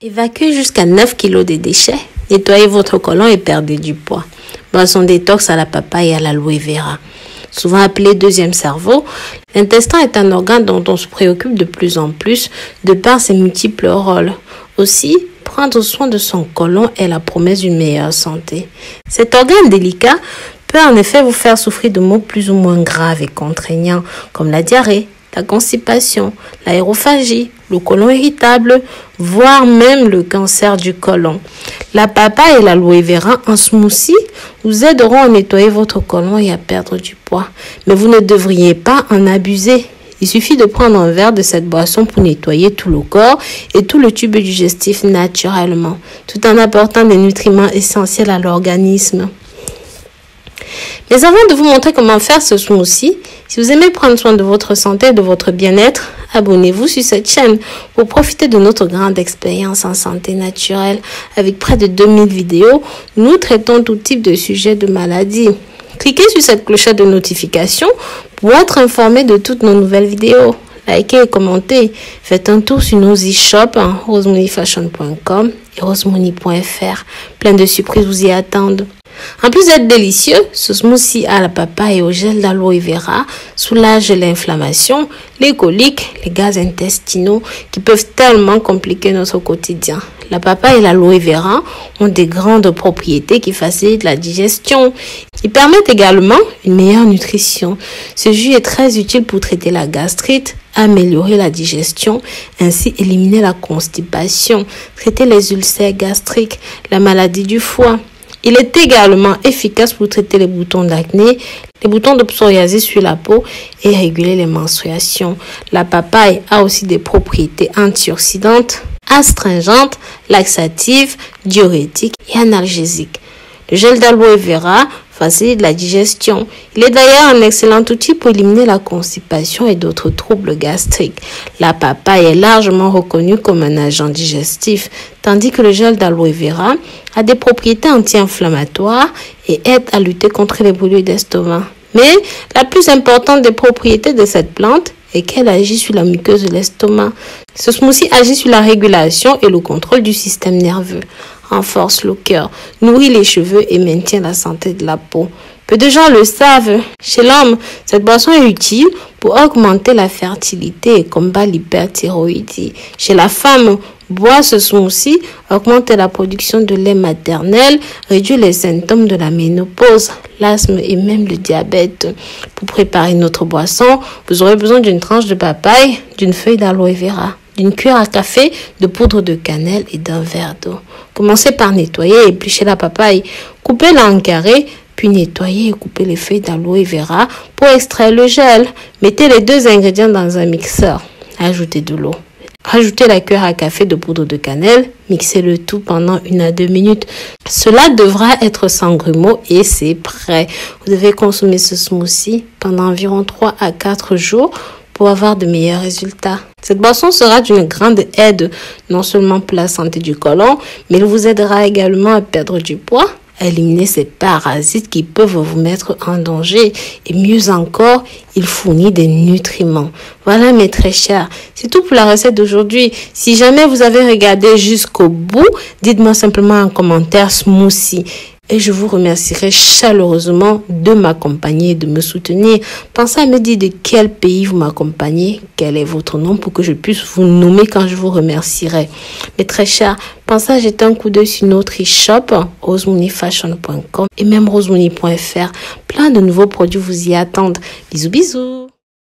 Évacuez jusqu'à 9 kg de déchets. Nettoyez votre côlon et perdez du poids. Boisson détox à la papaye et à l'aloe vera. Souvent appelé deuxième cerveau, l'intestin est un organe dont on se préoccupe de plus en plus de par ses multiples rôles. Aussi, prendre soin de son côlon est la promesse d'une meilleure santé. Cet organe délicat peut en effet vous faire souffrir de maux plus ou moins graves et contraignants comme la diarrhée, la constipation, l'aérophagie, le côlon irritable, voire même le cancer du côlon. La papaye et l'aloe vera en smoothie vous aideront à nettoyer votre côlon et à perdre du poids. Mais vous ne devriez pas en abuser. Il suffit de prendre un verre de cette boisson pour nettoyer tout le corps et tout le tube digestif naturellement, tout en apportant des nutriments essentiels à l'organisme. Mais avant de vous montrer comment faire ce smoothie, si vous aimez prendre soin de votre santé et de votre bien-être, abonnez-vous sur cette chaîne pour profiter de notre grande expérience en santé naturelle. Avec près de 2000 vidéos, nous traitons tout type de sujets de maladies. Cliquez sur cette clochette de notification pour être informé de toutes nos nouvelles vidéos. Likez et commentez. Faites un tour sur nos e-shops, rosemoneyfashion.com et rosemoney.fr. Plein de surprises vous y attendent. En plus d'être délicieux, ce smoothie à la papaye et au gel d'aloe vera soulage l'inflammation, les coliques, les gaz intestinaux qui peuvent tellement compliquer notre quotidien. La papaye et l'aloe vera ont des grandes propriétés qui facilitent la digestion. Ils permettent également une meilleure nutrition. Ce jus est très utile pour traiter la gastrite, améliorer la digestion, ainsi éliminer la constipation, traiter les ulcères gastriques, la maladie du foie. Il est également efficace pour traiter les boutons d'acné, les boutons de psoriasis sur la peau et réguler les menstruations. La papaye a aussi des propriétés antioxydantes, astringentes, laxatives, diurétiques et analgésiques. Le gel d'aloe vera facilite la digestion. Il est d'ailleurs un excellent outil pour éliminer la constipation et d'autres troubles gastriques. La papaye est largement reconnue comme un agent digestif, tandis que le gel d'aloe vera a des propriétés anti-inflammatoires et aide à lutter contre les brûlures d'estomac. Mais la plus importante des propriétés de cette plante est qu'elle agit sur la muqueuse de l'estomac. Ce smoothie agit sur la régulation et le contrôle du système nerveux, renforce le cœur, nourrit les cheveux et maintient la santé de la peau. Peu de gens le savent. Chez l'homme, cette boisson est utile pour augmenter la fertilité et combattre l'hyperthyroïdie. Chez la femme, boire ce smoothie augmente la production de lait maternel, réduit les symptômes de la ménopause, l'asthme et même le diabète. Pour préparer notre boisson, vous aurez besoin d'une tranche de papaye, d'une feuille d'aloe vera, d'une cuillère à café, de poudre de cannelle et d'un verre d'eau. Commencez par nettoyer et éplucher la papaye. Coupez-la en carrés, puis nettoyez et coupez les feuilles d'aloe vera pour extraire le gel. Mettez les deux ingrédients dans un mixeur. Ajoutez de l'eau. Rajoutez la cuillère à café de poudre de cannelle. Mixez le tout pendant 1 à 2 minutes. Cela devra être sans grumeaux et c'est prêt. Vous devez consommer ce smoothie pendant environ 3 à 4 jours pour avoir de meilleurs résultats. Cette boisson sera d'une grande aide, non seulement pour la santé du côlon, mais elle vous aidera également à perdre du poids, à éliminer ces parasites qui peuvent vous mettre en danger. Et mieux encore, il fournit des nutriments. Voilà mes très chers, c'est tout pour la recette d'aujourd'hui. Si jamais vous avez regardé jusqu'au bout, dites-moi simplement en commentaire smoothie. Et je vous remercierai chaleureusement de m'accompagner et de me soutenir. Pensez à me dire de quel pays vous m'accompagnez, quel est votre nom pour que je puisse vous nommer quand je vous remercierai. Mes très chers, pensez à jeter un coup d'œil sur notre e-shop, rosemoneyfashion.com et même rosemoney.fr. Plein de nouveaux produits vous y attendent. Bisous, bisous.